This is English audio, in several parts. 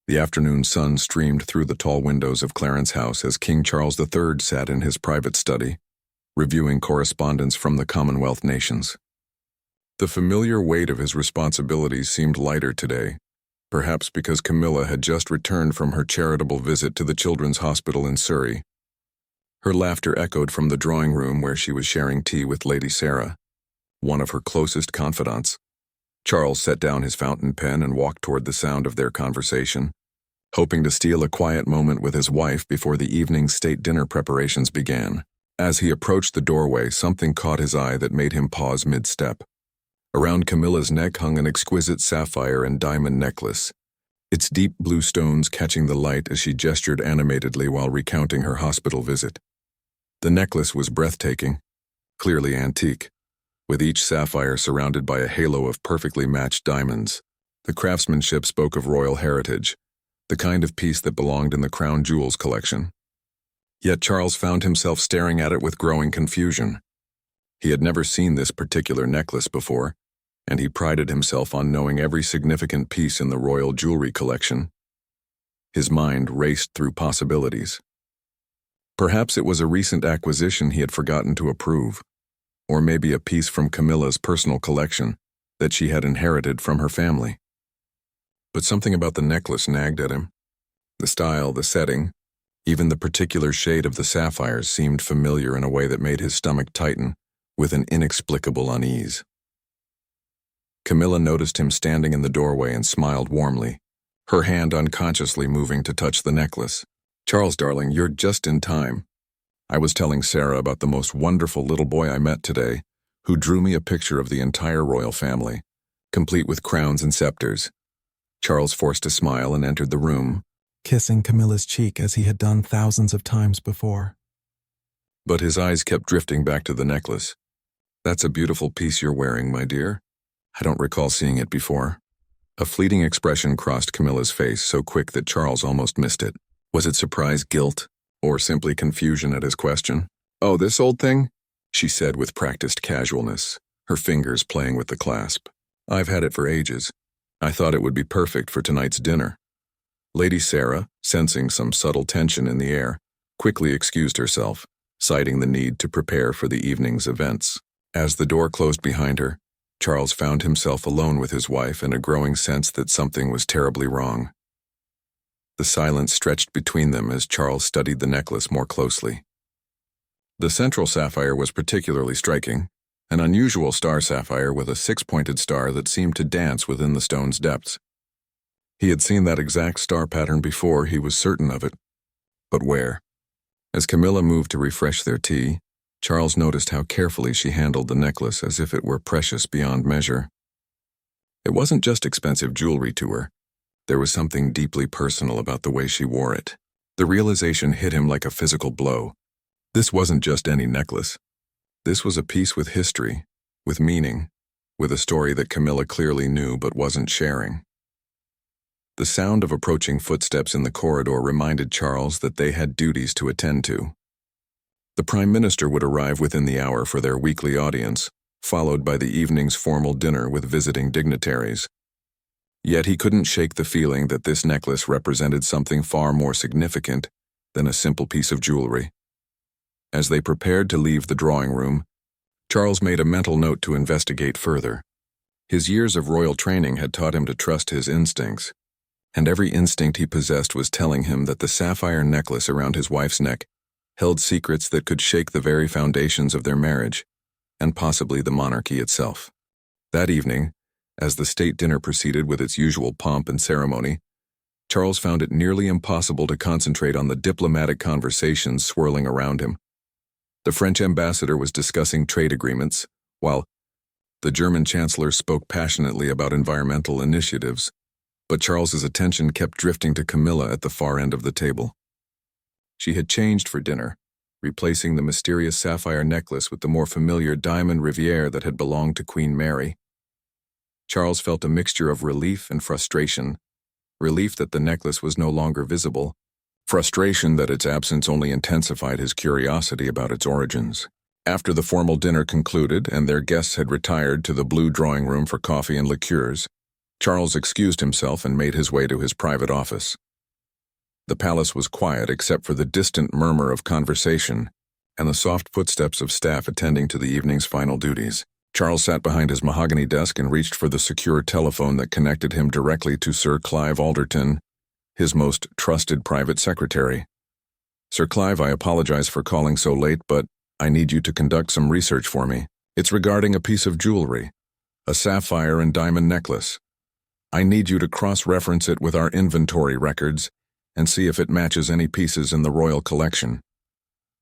The afternoon sun streamed through the tall windows of Clarence's house as King Charles III sat in his private study, reviewing correspondence from the Commonwealth nations. The familiar weight of his responsibilities seemed lighter today, perhaps because Camilla had just returned from her charitable visit to the Children's Hospital in Surrey. Her laughter echoed from the drawing room where she was sharing tea with Lady Sarah, one of her closest confidants. Charles set down his fountain pen and walked toward the sound of their conversation, hoping to steal a quiet moment with his wife before the evening state dinner preparations began. As he approached the doorway, something caught his eye that made him pause mid-step. Around Camilla's neck hung an exquisite sapphire and diamond necklace, its deep blue stones catching the light as she gestured animatedly while recounting her hospital visit. The necklace was breathtaking, clearly antique, with each sapphire surrounded by a halo of perfectly matched diamonds. The craftsmanship spoke of royal heritage, the kind of piece that belonged in the Crown Jewels collection. Yet Charles found himself staring at it with growing confusion. He had never seen this particular necklace before, and he prided himself on knowing every significant piece in the royal jewelry collection. His mind raced through possibilities. Perhaps it was a recent acquisition he had forgotten to approve, or maybe a piece from Camilla's personal collection that she had inherited from her family. But something about the necklace nagged at him. The style, the setting, even the particular shade of the sapphires seemed familiar in a way that made his stomach tighten with an inexplicable unease. Camilla noticed him standing in the doorway and smiled warmly, her hand unconsciously moving to touch the necklace. "Charles, darling, you're just in time. I was telling Sarah about the most wonderful little boy I met today, who drew me a picture of the entire royal family, complete with crowns and scepters." Charles forced a smile and entered the room, kissing Camilla's cheek as he had done thousands of times before. but his eyes kept drifting back to the necklace. "That's a beautiful piece you're wearing, my dear. I don't recall seeing it before." A fleeting expression crossed Camilla's face, so quick that Charles almost missed it. Was it surprise, guilt, or simply confusion at his question? "Oh, this old thing?" she said with practiced casualness, her fingers playing with the clasp. "I've had it for ages. I thought it would be perfect for tonight's dinner." Lady Sarah, sensing some subtle tension in the air, quickly excused herself, citing the need to prepare for the evening's events. As the door closed behind her, Charles found himself alone with his wife and a growing sense that something was terribly wrong. The silence stretched between them as Charles studied the necklace more closely. The central sapphire was particularly striking, an unusual star sapphire with a six-pointed star that seemed to dance within the stone's depths. He had seen that exact star pattern before, he was certain of it. But where? As Camilla moved to refresh their tea, Charles noticed how carefully she handled the necklace as if it were precious beyond measure. It wasn't just expensive jewelry to her. There was something deeply personal about the way she wore it. The realization hit him like a physical blow. This wasn't just any necklace. This was a piece with history, with meaning, with a story that Camilla clearly knew but wasn't sharing. The sound of approaching footsteps in the corridor reminded Charles that they had duties to attend to. The Prime Minister would arrive within the hour for their weekly audience, followed by the evening's formal dinner with visiting dignitaries. Yet he couldn't shake the feeling that this necklace represented something far more significant than a simple piece of jewelry. As they prepared to leave the drawing room, Charles made a mental note to investigate further. His years of royal training had taught him to trust his instincts, and every instinct he possessed was telling him that the sapphire necklace around his wife's neck held secrets that could shake the very foundations of their marriage, and possibly the monarchy itself. That evening, as the state dinner proceeded with its usual pomp and ceremony, Charles found it nearly impossible to concentrate on the diplomatic conversations swirling around him. The French ambassador was discussing trade agreements, while the German chancellor spoke passionately about environmental initiatives, but Charles's attention kept drifting to Camilla at the far end of the table. She had changed for dinner, replacing the mysterious sapphire necklace with the more familiar diamond riviere that had belonged to Queen Mary. Charles felt a mixture of relief and frustration, relief that the necklace was no longer visible, frustration that its absence only intensified his curiosity about its origins. After the formal dinner concluded and their guests had retired to the blue drawing room for coffee and liqueurs, Charles excused himself and made his way to his private office. The palace was quiet except for the distant murmur of conversation and the soft footsteps of staff attending to the evening's final duties. Charles sat behind his mahogany desk and reached for the secure telephone that connected him directly to Sir Clive Alderton, his most trusted private secretary. "Sir Clive, I apologize for calling so late, but I need you to conduct some research for me. It's regarding a piece of jewelry, a sapphire and diamond necklace. I need you to cross-reference it with our inventory records and see if it matches any pieces in the royal collection."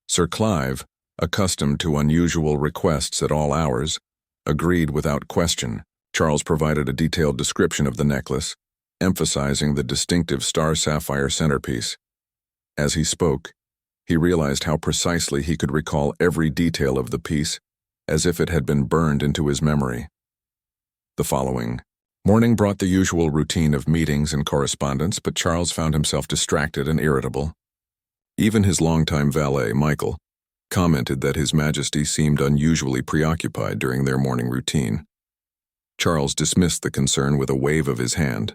Sir Clive, accustomed to unusual requests at all hours, agreed without question. Charles provided a detailed description of the necklace, emphasizing the distinctive star sapphire centerpiece. As he spoke, he realized how precisely he could recall every detail of the piece, as if it had been burned into his memory. The following morning brought the usual routine of meetings and correspondence, but Charles found himself distracted and irritable. Even his longtime valet, Michael, commented that His Majesty seemed unusually preoccupied during their morning routine. Charles dismissed the concern with a wave of his hand,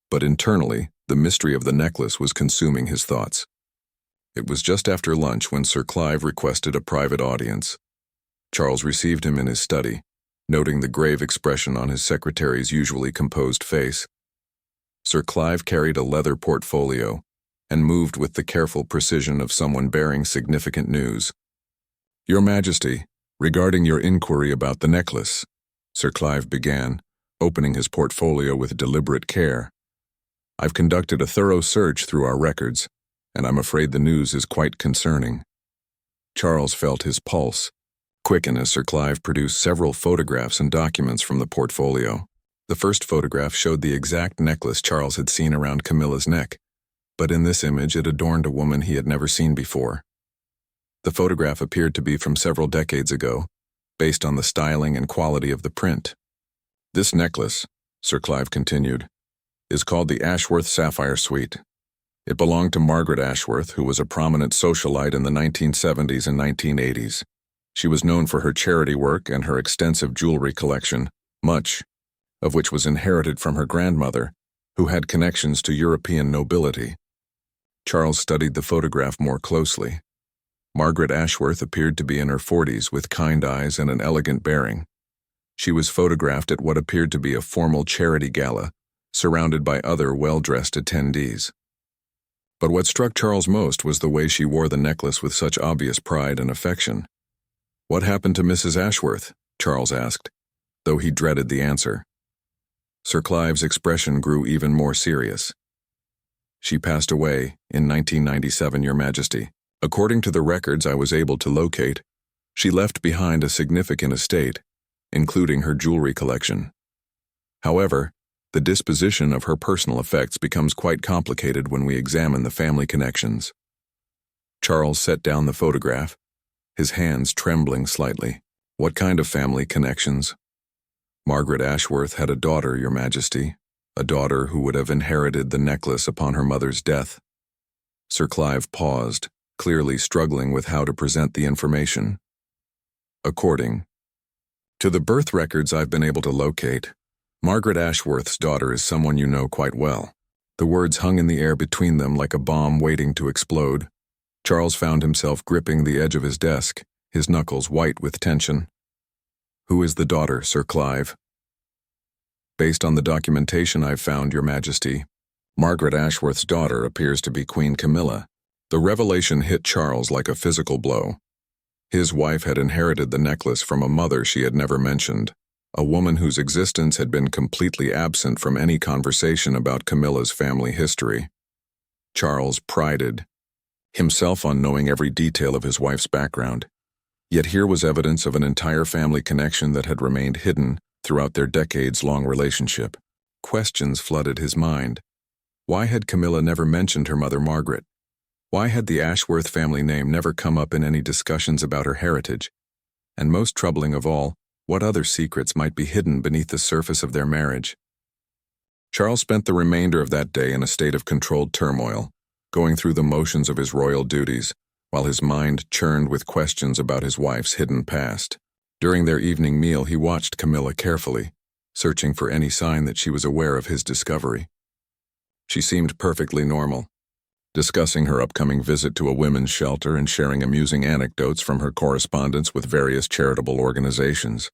but internally, the mystery of the necklace was consuming his thoughts. It was just after lunch when Sir Clive requested a private audience. Charles received him in his study, noting the grave expression on his secretary's usually composed face. Sir Clive carried a leather portfolio and moved with the careful precision of someone bearing significant news. "Your Majesty, regarding your inquiry about the necklace," Sir Clive began, opening his portfolio with deliberate care. "I've conducted a thorough search through our records, and I'm afraid the news is quite concerning." Charles felt his pulse quicken as Sir Clive produced several photographs and documents from the portfolio. The first photograph showed the exact necklace Charles had seen around Camilla's neck, but in this image it adorned a woman he had never seen before. The photograph appeared to be from several decades ago, based on the styling and quality of the print. "This necklace," Sir Clive continued, "is called the Ashworth Sapphire Suite. It belonged to Margaret Ashworth, who was a prominent socialite in the 1970s and 1980s. She was known for her charity work and her extensive jewelry collection, much of which was inherited from her grandmother, who had connections to European nobility." Charles studied the photograph more closely. Margaret Ashworth appeared to be in her 40s with kind eyes and an elegant bearing. She was photographed at what appeared to be a formal charity gala, surrounded by other well-dressed attendees. But what struck Charles most was the way she wore the necklace with such obvious pride and affection. "What happened to Mrs. Ashworth?" Charles asked, though he dreaded the answer. Sir Clive's expression grew even more serious. "She passed away in 1997, Your Majesty. According to the records I was able to locate, she left behind a significant estate, including her jewelry collection. However, the disposition of her personal effects becomes quite complicated when we examine the family connections." Charles set down the photograph, his hands trembling slightly. "What kind of family connections?" "Margaret Ashworth had a daughter, Your Majesty, a daughter who would have inherited the necklace upon her mother's death." Sir Clive paused, clearly struggling with how to present the information. "According to the birth records I've been able to locate, Margaret Ashworth's daughter is someone you know quite well." The words hung in the air between them like a bomb waiting to explode. Charles found himself gripping the edge of his desk, his knuckles white with tension. "Who is the daughter, Sir Clive?" "Based on the documentation I've found, Your Majesty, Margaret Ashworth's daughter appears to be Queen Camilla." The revelation hit Charles like a physical blow. His wife had inherited the necklace from a mother she had never mentioned, a woman whose existence had been completely absent from any conversation about Camilla's family history. Charles prided himself on knowing every detail of his wife's background, yet here was evidence of an entire family connection that had remained hidden throughout their decades-long relationship. Questions flooded his mind. Why had Camilla never mentioned her mother Margaret? Why had the Ashworth family name never come up in any discussions about her heritage? And most troubling of all, what other secrets might be hidden beneath the surface of their marriage? Charles spent the remainder of that day in a state of controlled turmoil, going through the motions of his royal duties, while his mind churned with questions about his wife's hidden past. During their evening meal, he watched Camilla carefully, searching for any sign that she was aware of his discovery. She seemed perfectly normal, discussing her upcoming visit to a women's shelter and sharing amusing anecdotes from her correspondence with various charitable organizations.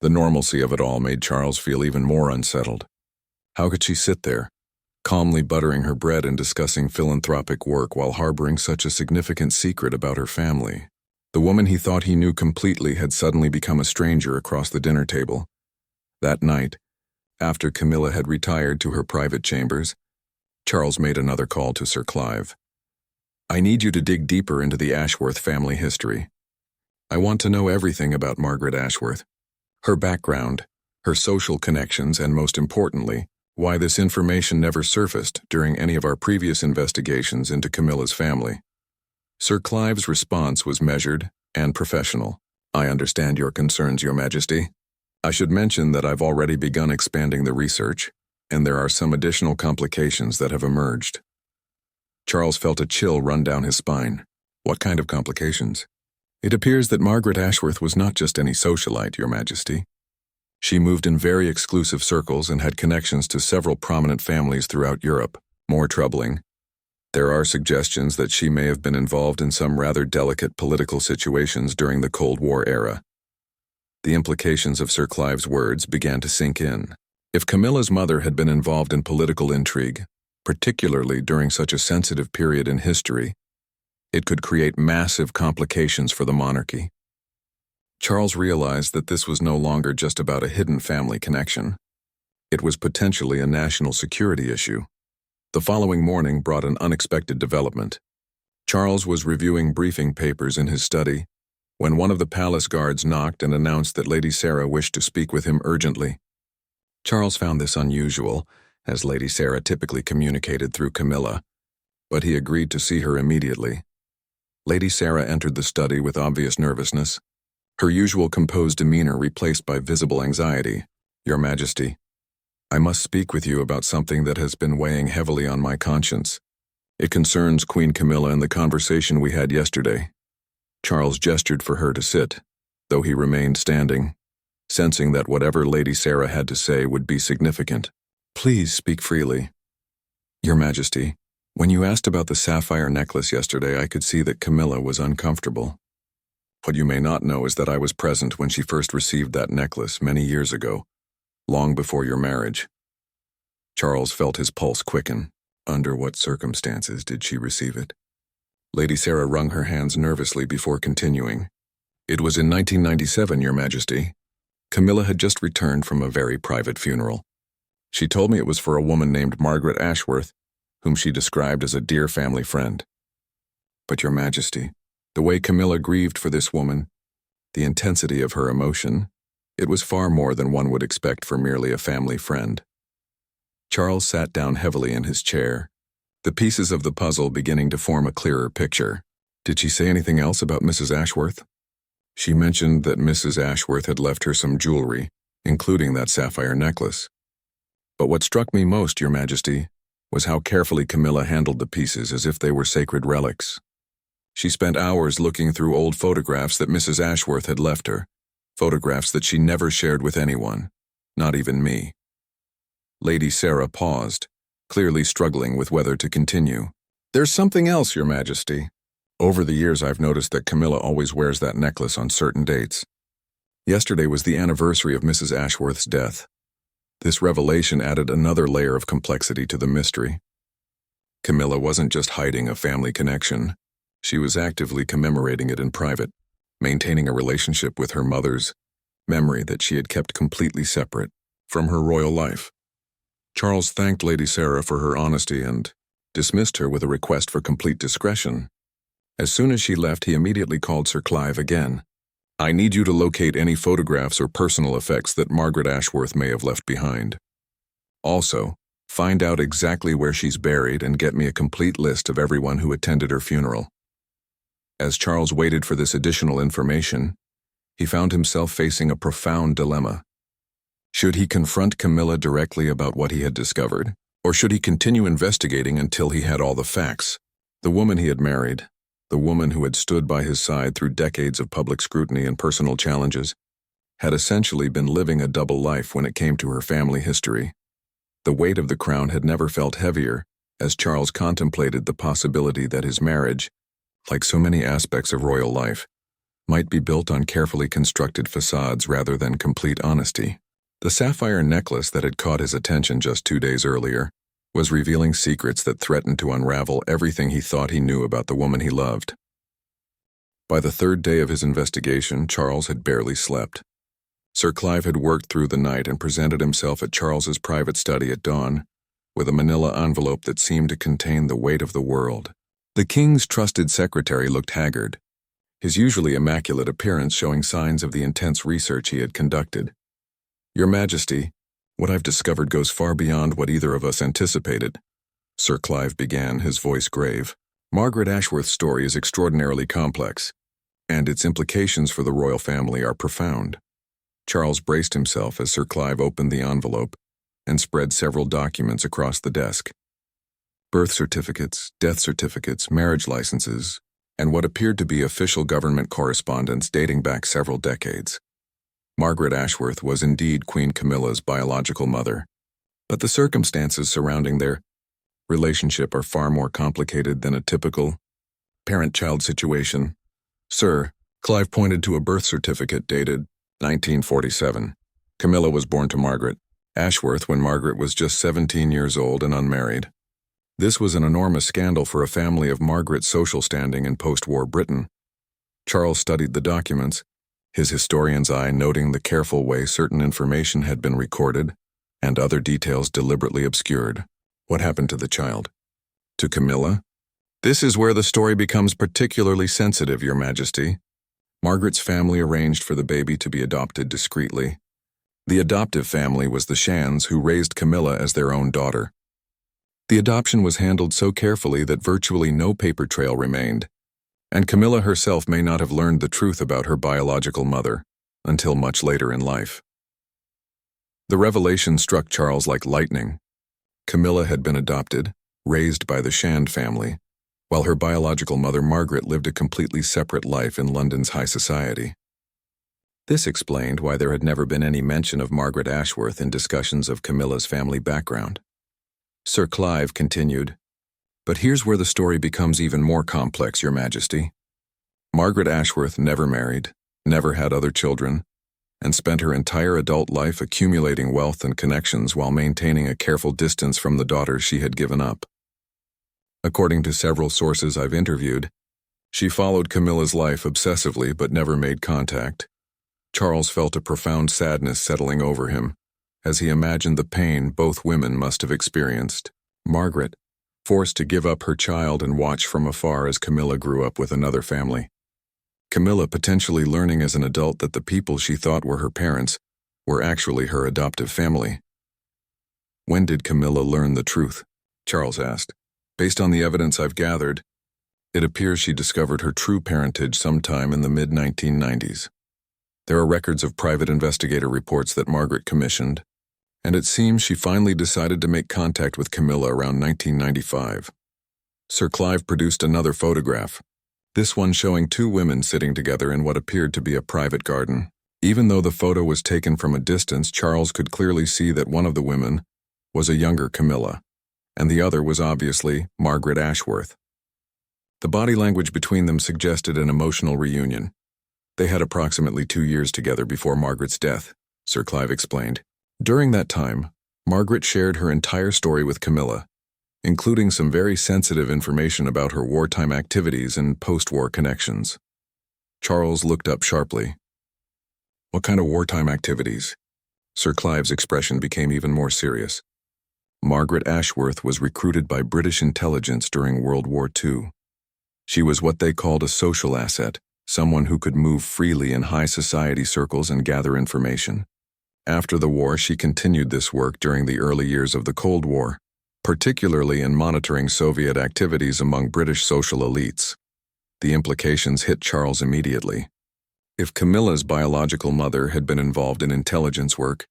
The normalcy of it all made Charles feel even more unsettled. How could she sit there, calmly buttering her bread and discussing philanthropic work while harboring such a significant secret about her family? The woman he thought he knew completely had suddenly become a stranger across the dinner table. That night, after Camilla had retired to her private chambers, Charles made another call to Sir Clive. "I need you to dig deeper into the Ashworth family history. I want to know everything about Margaret Ashworth, her background, her social connections, and most importantly, why this information never surfaced during any of our previous investigations into Camilla's family." Sir Clive's response was measured and professional. "I understand your concerns, Your Majesty. I should mention that I've already begun expanding the research, and there are some additional complications that have emerged." Charles felt a chill run down his spine. "What kind of complications?" "It appears that Margaret Ashworth was not just any socialite, Your Majesty. She moved in very exclusive circles and had connections to several prominent families throughout Europe. More troubling, there are suggestions that she may have been involved in some rather delicate political situations during the Cold War era." The implications of Sir Clive's words began to sink in. If Camilla's mother had been involved in political intrigue, particularly during such a sensitive period in history, it could create massive complications for the monarchy. Charles realized that this was no longer just about a hidden family connection. It was potentially a national security issue. The following morning brought an unexpected development. Charles was reviewing briefing papers in his study when one of the palace guards knocked and announced that Lady Sarah wished to speak with him urgently. Charles found this unusual, as Lady Sarah typically communicated through Camilla, but he agreed to see her immediately. Lady Sarah entered the study with obvious nervousness, her usual composed demeanor replaced by visible anxiety. "Your Majesty, I must speak with you about something that has been weighing heavily on my conscience. It concerns Queen Camilla and the conversation we had yesterday." Charles gestured for her to sit, though he remained standing, sensing that whatever Lady Sarah had to say would be significant. "Please speak freely." "Your Majesty, when you asked about the sapphire necklace yesterday, I could see that Camilla was uncomfortable. What you may not know is that I was present when she first received that necklace many years ago, long before your marriage." Charles felt his pulse quicken. Under what circumstances did she receive it? Lady Sarah wrung her hands nervously before continuing. "It was in 1997, Your Majesty. Camilla had just returned from a very private funeral. She told me it was for a woman named Margaret Ashworth, whom she described as a dear family friend. But Your Majesty, the way Camilla grieved for this woman, the intensity of her emotion, it was far more than one would expect for merely a family friend." Charles sat down heavily in his chair, the pieces of the puzzle beginning to form a clearer picture. "Did she say anything else about Mrs. Ashworth?" "She mentioned that Mrs. Ashworth had left her some jewelry, including that sapphire necklace. But what struck me most, Your Majesty, was how carefully Camilla handled the pieces as if they were sacred relics. She spent hours looking through old photographs that Mrs. Ashworth had left her, photographs that she never shared with anyone, not even me." Lady Sarah paused, clearly struggling with whether to continue. "There's something else, Your Majesty. Over the years I've noticed that Camilla always wears that necklace on certain dates. Yesterday was the anniversary of Mrs. Ashworth's death. This revelation added another layer of complexity to the mystery. Camilla wasn't just hiding a family connection. She was actively commemorating it in private, maintaining a relationship with her mother's memory that she had kept completely separate from her royal life." Charles thanked Lady Sarah for her honesty and dismissed her with a request for complete discretion. As soon as she left, he immediately called Sir Clive again. "I need you to locate any photographs or personal effects that Margaret Ashworth may have left behind. Also, find out exactly where she's buried and get me a complete list of everyone who attended her funeral." As Charles waited for this additional information, he found himself facing a profound dilemma. Should he confront Camilla directly about what he had discovered, or should he continue investigating until he had all the facts? The woman he had married, the woman who had stood by his side through decades of public scrutiny and personal challenges, had essentially been living a double life when it came to her family history. The weight of the crown had never felt heavier, as Charles contemplated the possibility that his marriage, like so many aspects of royal life, might be built on carefully constructed facades rather than complete honesty. The sapphire necklace that had caught his attention just 2 days earlier was revealing secrets that threatened to unravel everything he thought he knew about the woman he loved. By the third day of his investigation, Charles had barely slept. Sir Clive had worked through the night and presented himself at Charles's private study at dawn, with a manila envelope that seemed to contain the weight of the world. The king's trusted secretary looked haggard, his usually immaculate appearance showing signs of the intense research he had conducted. "Your Majesty, what I've discovered goes far beyond what either of us anticipated," Sir Clive began, his voice grave. "Margaret Ashworth's story is extraordinarily complex, and its implications for the royal family are profound." Charles braced himself as Sir Clive opened the envelope and spread several documents across the desk. Birth certificates, death certificates, marriage licenses, and what appeared to be official government correspondence dating back several decades. Margaret Ashworth was indeed Queen Camilla's biological mother, but the circumstances surrounding their relationship are far more complicated than a typical parent-child situation. "Sir," Clive pointed to a birth certificate dated 1947. "Camilla was born to Margaret Ashworth when Margaret was just 17 years old and unmarried. This was an enormous scandal for a family of Margaret's social standing in post-war Britain." Charles studied the documents, his historian's eye noting the careful way certain information had been recorded and other details deliberately obscured. "What happened to the child?" "To Camilla? This is where the story becomes particularly sensitive, Your Majesty. Margaret's family arranged for the baby to be adopted discreetly. The adoptive family was the Shans, who raised Camilla as their own daughter. The adoption was handled so carefully that virtually no paper trail remained, and Camilla herself may not have learned the truth about her biological mother until much later in life." The revelation struck Charles like lightning. Camilla had been adopted, raised by the Shand family, while her biological mother Margaret lived a completely separate life in London's high society. This explained why there had never been any mention of Margaret Ashworth in discussions of Camilla's family background. Sir Clive continued, "But here's where the story becomes even more complex, Your Majesty. Margaret Ashworth never married, never had other children, and spent her entire adult life accumulating wealth and connections while maintaining a careful distance from the daughters she had given up. According to several sources I've interviewed, she followed Camilla's life obsessively but never made contact." Charles felt a profound sadness settling over him as he imagined the pain both women must have experienced. Margaret, forced to give up her child and watch from afar as Camilla grew up with another family. Camilla potentially learning as an adult that the people she thought were her parents were actually her adoptive family. "When did Camilla learn the truth?" Charles asked. "Based on the evidence I've gathered, it appears she discovered her true parentage sometime in the mid-1990s. There are records of private investigator reports that Margaret commissioned, and it seems she finally decided to make contact with Camilla around 1995. Sir Clive produced another photograph, this one showing two women sitting together in what appeared to be a private garden. Even though the photo was taken from a distance, Charles could clearly see that one of the women was a younger Camilla, and the other was obviously Margaret Ashworth. The body language between them suggested an emotional reunion. They had approximately 2 years together before Margaret's death, Sir Clive explained. During that time, Margaret shared her entire story with Camilla, including some very sensitive information about her wartime activities and post-war connections. Charles looked up sharply. "What kind of wartime activities?" Sir Clive's expression became even more serious. Margaret Ashworth was recruited by British intelligence during World War II. She was what they called a social asset, someone who could move freely in high society circles and gather information. After the war, she continued this work during the early years of the Cold War, particularly in monitoring Soviet activities among British social elites. The implications hit Charles immediately. If Camilla's biological mother had been involved in intelligence work,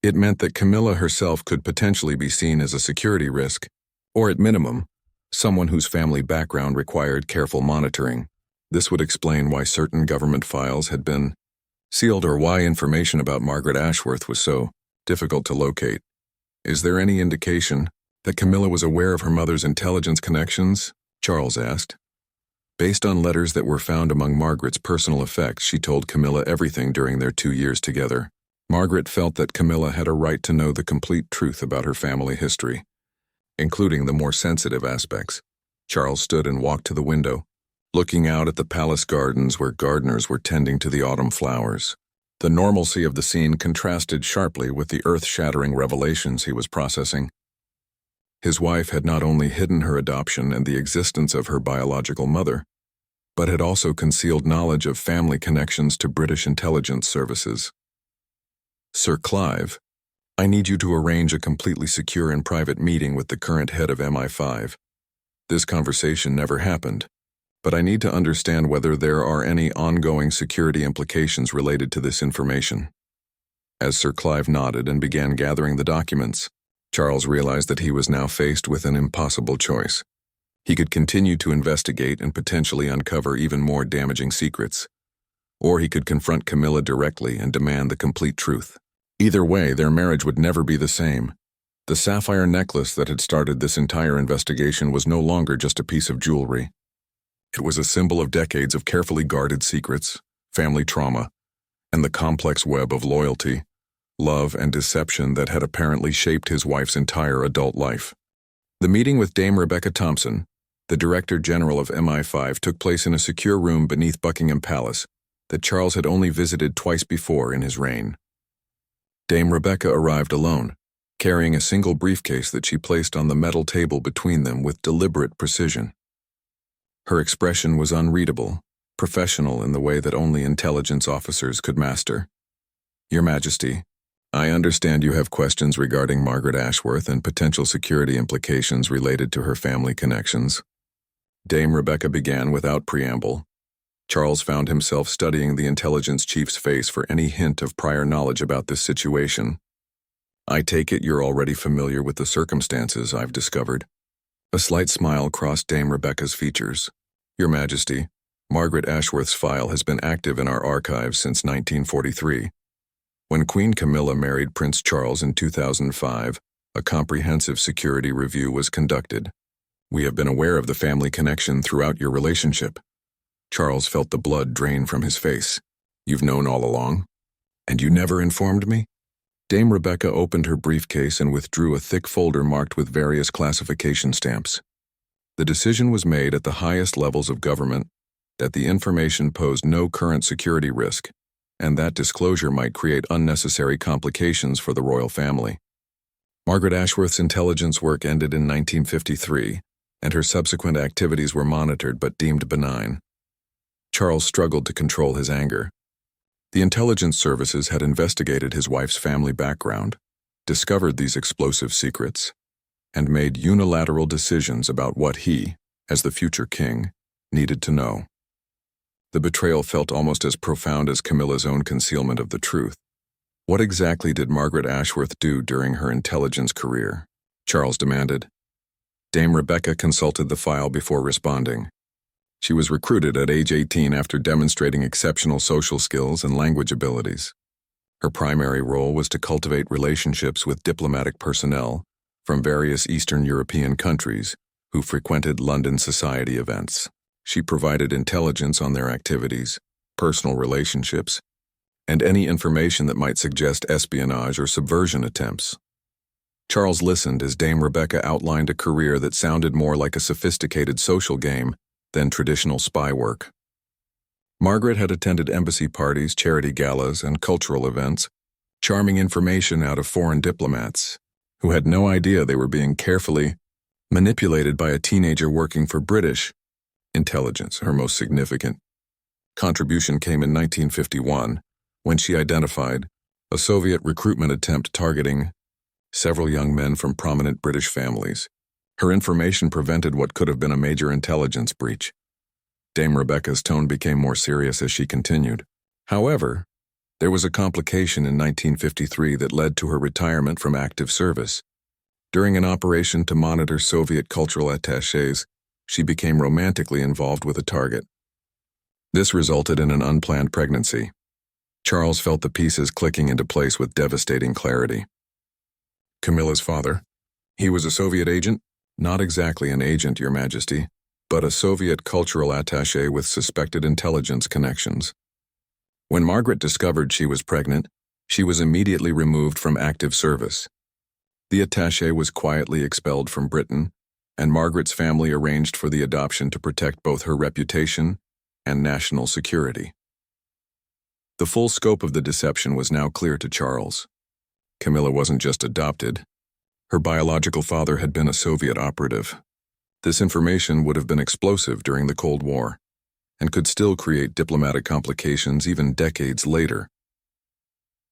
it meant that Camilla herself could potentially be seen as a security risk, or at minimum, someone whose family background required careful monitoring. This would explain why certain government files had been sealed or why information about Margaret Ashworth was so difficult to locate. Is there any indication that Camilla was aware of her mother's intelligence connections? Charles asked. Based on letters that were found among Margaret's personal effects, she told Camilla everything during their 2 years together. Margaret felt that Camilla had a right to know the complete truth about her family history, including the more sensitive aspects. Charles stood and walked to the window, looking out at the palace gardens where gardeners were tending to the autumn flowers. The normalcy of the scene contrasted sharply with the earth-shattering revelations he was processing. His wife had not only hidden her adoption and the existence of her biological mother, but had also concealed knowledge of family connections to British intelligence services. Sir Clive, I need you to arrange a completely secure and private meeting with the current head of MI5. This conversation never happened, but I need to understand whether there are any ongoing security implications related to this information. As Sir Clive nodded and began gathering the documents, Charles realized that he was now faced with an impossible choice. He could continue to investigate and potentially uncover even more damaging secrets, or he could confront Camilla directly and demand the complete truth. Either way, their marriage would never be the same. The sapphire necklace that had started this entire investigation was no longer just a piece of jewelry. It was a symbol of decades of carefully guarded secrets, family trauma, and the complex web of loyalty, love, and deception that had apparently shaped his wife's entire adult life. The meeting with Dame Rebecca Thompson, the Director General of MI5, took place in a secure room beneath Buckingham Palace that Charles had only visited twice before in his reign. Dame Rebecca arrived alone, carrying a single briefcase that she placed on the metal table between them with deliberate precision. Her expression was unreadable, professional in the way that only intelligence officers could master. Your Majesty, I understand you have questions regarding Margaret Ashworth and potential security implications related to her family connections. Dame Rebecca began without preamble. Charles found himself studying the intelligence chief's face for any hint of prior knowledge about this situation. I take it you're already familiar with the circumstances I've discovered. A slight smile crossed Dame Rebecca's features. Your Majesty, Margaret Ashworth's file has been active in our archives since 1943. When Queen Camilla married Prince Charles in 2005, a comprehensive security review was conducted. We have been aware of the family connection throughout your relationship. Charles felt the blood drain from his face. You've known all along? And you never informed me? Dame Rebecca opened her briefcase and withdrew a thick folder marked with various classification stamps. The decision was made at the highest levels of government that the information posed no current security risk, and that disclosure might create unnecessary complications for the royal family. Margaret Ashworth's intelligence work ended in 1953, and her subsequent activities were monitored but deemed benign. Charles struggled to control his anger. The intelligence services had investigated his wife's family background, discovered these explosive secrets, and made unilateral decisions about what he, as the future king, needed to know. The betrayal felt almost as profound as Camilla's own concealment of the truth. What exactly did Margaret Ashworth do during her intelligence career? Charles demanded. Dame Rebecca consulted the file before responding. She was recruited at age 18 after demonstrating exceptional social skills and language abilities. Her primary role was to cultivate relationships with diplomatic personnel from various Eastern European countries who frequented London society events. She provided intelligence on their activities, personal relationships, and any information that might suggest espionage or subversion attempts. Charles listened as Dame Rebecca outlined a career that sounded more like a sophisticated social game than traditional spy work. Margaret had attended embassy parties, charity galas, and cultural events, charming information out of foreign diplomats who had no idea they were being carefully manipulated by a teenager working for British intelligence. Her most significant contribution came in 1951 when she identified a Soviet recruitment attempt targeting several young men from prominent British families. Her information prevented what could have been a major intelligence breach. Dame Rebecca's tone became more serious as she continued. However, there was a complication in 1953 that led to her retirement from active service. During an operation to monitor Soviet cultural attachés, she became romantically involved with a target. This resulted in an unplanned pregnancy. Charles felt the pieces clicking into place with devastating clarity. Camilla's father. He was a Soviet agent? Not exactly an agent, Your Majesty, but a Soviet cultural attaché with suspected intelligence connections. When Margaret discovered she was pregnant, she was immediately removed from active service. The attaché was quietly expelled from Britain, and Margaret's family arranged for the adoption to protect both her reputation and national security. The full scope of the deception was now clear to Charles. Camilla wasn't just adopted. Her biological father had been a Soviet operative. This information would have been explosive during the Cold War, and could still create diplomatic complications even decades later.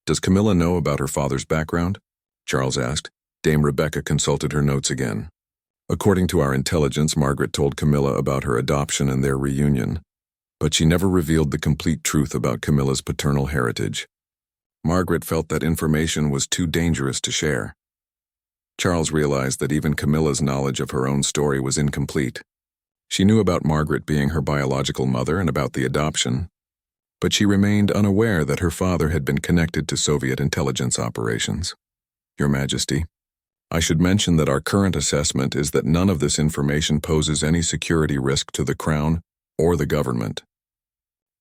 Does Camilla know about her father's background? Charles asked. Dame Rebecca consulted her notes again. According to our intelligence, Margaret told Camilla about her adoption and their reunion, but she never revealed the complete truth about Camilla's paternal heritage. Margaret felt that information was too dangerous to share. Charles realized that even Camilla's knowledge of her own story was incomplete. She knew about Margaret being her biological mother and about the adoption, but she remained unaware that her father had been connected to Soviet intelligence operations. Your Majesty, I should mention that our current assessment is that none of this information poses any security risk to the Crown or the government.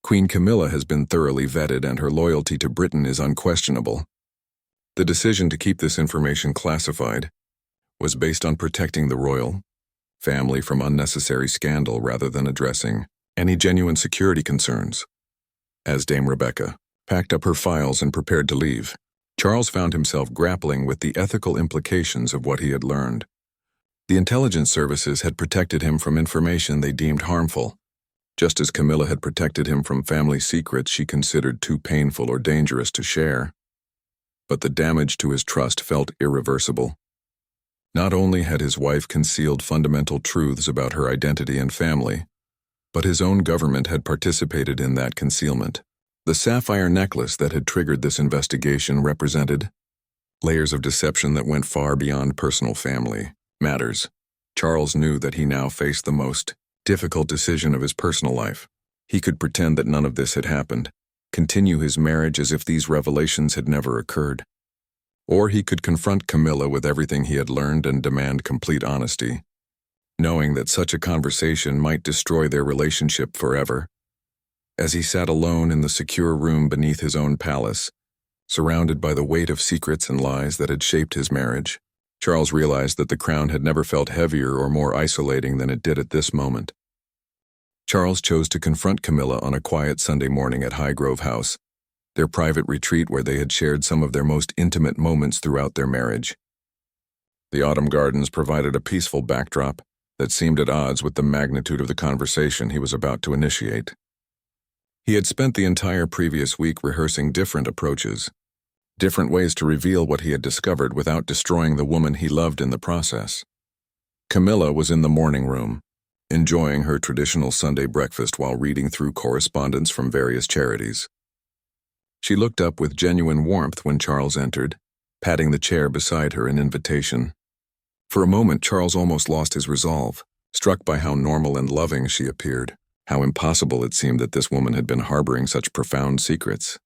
Queen Camilla has been thoroughly vetted and her loyalty to Britain is unquestionable. The decision to keep this information classified was based on protecting the royal family from unnecessary scandal rather than addressing any genuine security concerns. As Dame Rebecca packed up her files and prepared to leave, Charles found himself grappling with the ethical implications of what he had learned. The intelligence services had protected him from information they deemed harmful, just as Camilla had protected him from family secrets she considered too painful or dangerous to share. But the damage to his trust felt irreversible. Not only had his wife concealed fundamental truths about her identity and family, but his own government had participated in that concealment. The sapphire necklace that had triggered this investigation represented layers of deception that went far beyond personal family matters. Charles knew that he now faced the most difficult decision of his personal life. He could pretend that none of this had happened, continue his marriage as if these revelations had never occurred. Or he could confront Camilla with everything he had learned and demand complete honesty, knowing that such a conversation might destroy their relationship forever. As he sat alone in the secure room beneath his own palace, surrounded by the weight of secrets and lies that had shaped his marriage, Charles realized that the crown had never felt heavier or more isolating than it did at this moment. Charles chose to confront Camilla on a quiet Sunday morning at Highgrove House, their private retreat where they had shared some of their most intimate moments throughout their marriage. The autumn gardens provided a peaceful backdrop that seemed at odds with the magnitude of the conversation he was about to initiate. He had spent the entire previous week rehearsing different approaches, different ways to reveal what he had discovered without destroying the woman he loved in the process. Camilla was in the morning room, enjoying her traditional Sunday breakfast while reading through correspondence from various charities. She looked up with genuine warmth when Charles entered, patting the chair beside her in invitation. For a moment, Charles almost lost his resolve, struck by how normal and loving she appeared, how impossible it seemed that this woman had been harboring such profound secrets.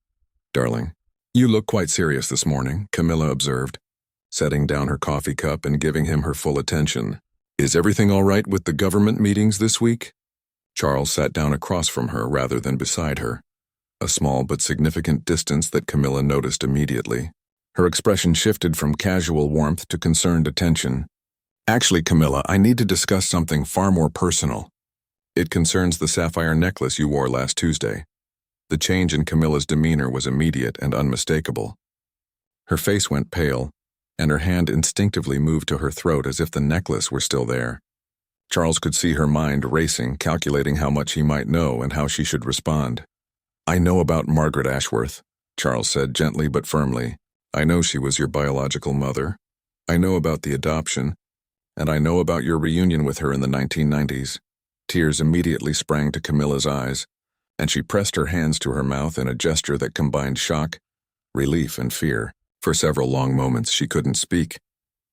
"Darling, you look quite serious this morning," Camilla observed, setting down her coffee cup and giving him her full attention. "Is everything all right with the government meetings this week?" Charles sat down across from her rather than beside her, a small but significant distance that Camilla noticed immediately. Her expression shifted from casual warmth to concerned attention. "Actually, Camilla, I need to discuss something far more personal. It concerns the sapphire necklace you wore last Tuesday." The change in Camilla's demeanor was immediate and unmistakable. Her face went pale, and her hand instinctively moved to her throat as if the necklace were still there. Charles could see her mind racing, calculating how much he might know and how she should respond. "I know about Margaret Ashworth," Charles said gently but firmly. "I know she was your biological mother. I know about the adoption, and I know about your reunion with her in the 1990s. Tears immediately sprang to Camilla's eyes, and she pressed her hands to her mouth in a gesture that combined shock, relief, and fear. For several long moments she couldn't speak,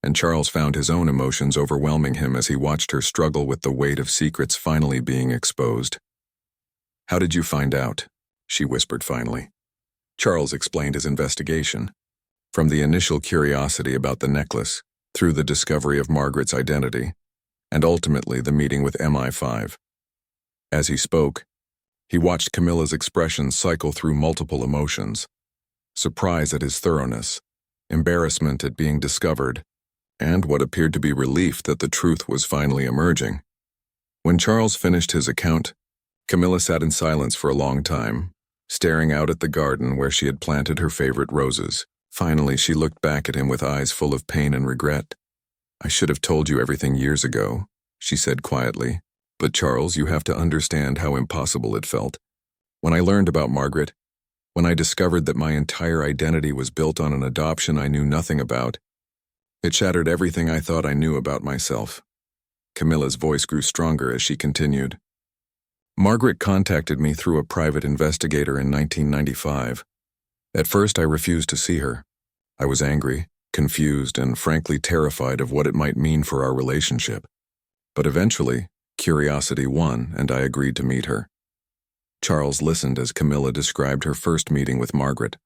and Charles found his own emotions overwhelming him as he watched her struggle with the weight of secrets finally being exposed. "How did you find out?" she whispered finally. Charles explained his investigation, from the initial curiosity about the necklace, through the discovery of Margaret's identity, and ultimately the meeting with MI5. As he spoke, he watched Camilla's expression cycle through multiple emotions: surprise at his thoroughness, embarrassment at being discovered, and what appeared to be relief that the truth was finally emerging. When Charles finished his account, Camilla sat in silence for a long time, staring out at the garden where she had planted her favorite roses. Finally, she looked back at him with eyes full of pain and regret. "I should have told you everything years ago," she said quietly. "But Charles, you have to understand how impossible it felt. When I learned about Margaret, when I discovered that my entire identity was built on an adoption I knew nothing about, it shattered everything I thought I knew about myself." Camilla's voice grew stronger as she continued. "Margaret contacted me through a private investigator in 1995. At first, I refused to see her. I was angry, confused, and frankly terrified of what it might mean for our relationship. But eventually, curiosity won, and I agreed to meet her." Charles listened as Camilla described her first meeting with Margaret,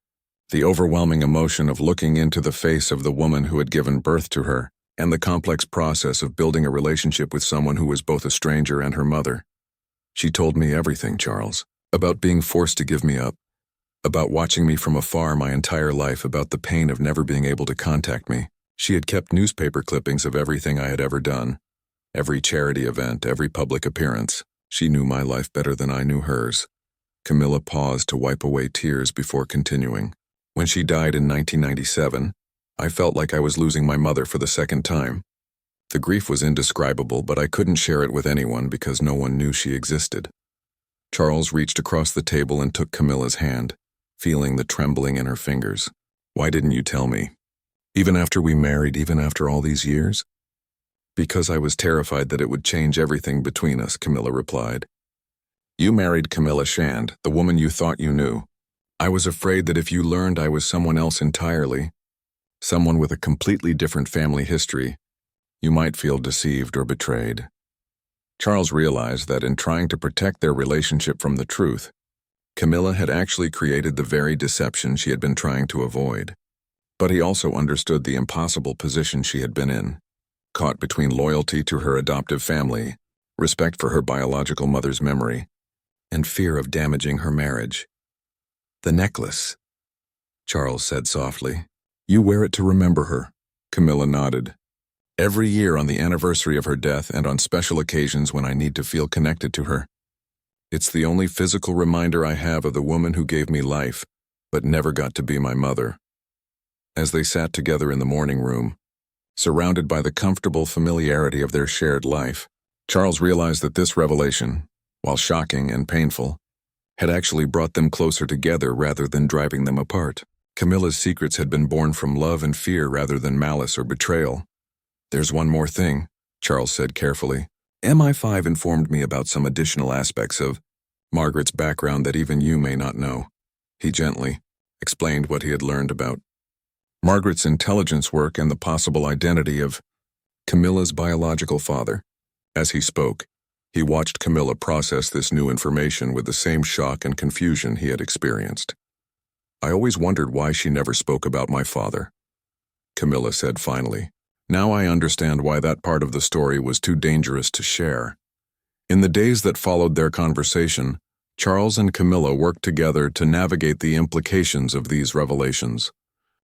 the overwhelming emotion of looking into the face of the woman who had given birth to her, and the complex process of building a relationship with someone who was both a stranger and her mother. "She told me everything, Charles, about being forced to give me up, about watching me from afar my entire life, about the pain of never being able to contact me. She had kept newspaper clippings of everything I had ever done, every charity event, every public appearance. She knew my life better than I knew hers." Camilla paused to wipe away tears before continuing. "When she died in 1997, I felt like I was losing my mother for the second time. The grief was indescribable, but I couldn't share it with anyone because no one knew she existed." Charles reached across the table and took Camilla's hand, feeling the trembling in her fingers. "Why didn't you tell me? Even after we married, even after all these years?" "Because I was terrified that it would change everything between us," Camilla replied. "You married Camilla Shand, the woman you thought you knew. I was afraid that if you learned I was someone else entirely, someone with a completely different family history, you might feel deceived or betrayed." Charles realized that in trying to protect their relationship from the truth, Camilla had actually created the very deception she had been trying to avoid. But he also understood the impossible position she had been in, caught between loyalty to her adoptive family, respect for her biological mother's memory, and fear of damaging her marriage. "The necklace," Charles said softly. "You wear it to remember her." Camilla nodded. "Every year on the anniversary of her death and on special occasions when I need to feel connected to her. It's the only physical reminder I have of the woman who gave me life, but never got to be my mother." As they sat together in the morning room, surrounded by the comfortable familiarity of their shared life, Charles realized that this revelation, while shocking and painful, had actually brought them closer together rather than driving them apart. Camilla's secrets had been born from love and fear rather than malice or betrayal. "There's one more thing," Charles said carefully. "MI5 informed me about some additional aspects of Margaret's background that even you may not know." He gently explained what he had learned about Margaret's intelligence work and the possible identity of Camilla's biological father. As he spoke, he watched Camilla process this new information with the same shock and confusion he had experienced. "I always wondered why she never spoke about my father," Camilla said finally. "Now I understand why that part of the story was too dangerous to share." In the days that followed their conversation, Charles and Camilla worked together to navigate the implications of these revelations.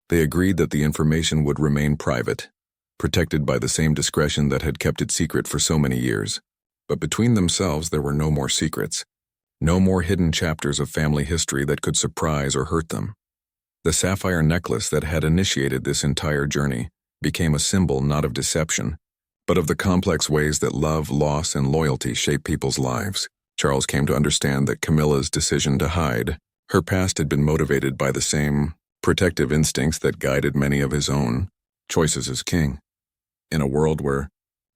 They agreed that the information would remain private, protected by the same discretion that had kept it secret for so many years. But between themselves there were no more secrets, no more hidden chapters of family history that could surprise or hurt them. The sapphire necklace that had initiated this entire journey became a symbol not of deception, but of the complex ways that love, loss, and loyalty shape people's lives. Charles came to understand that Camilla's decision to hide her past had been motivated by the same protective instincts that guided many of his own choices as king. In a world where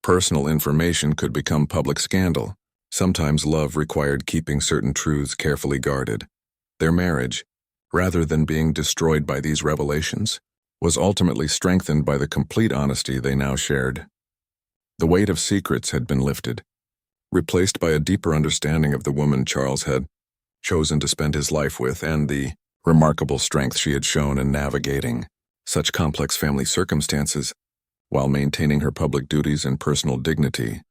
personal information could become public scandal, sometimes love required keeping certain truths carefully guarded. Their marriage, rather than being destroyed by these revelations, was ultimately strengthened by the complete honesty they now shared. The weight of secrets had been lifted, replaced by a deeper understanding of the woman Charles had chosen to spend his life with and the Remarkable strength she had shown in navigating such complex family circumstances while maintaining her public duties and personal dignity.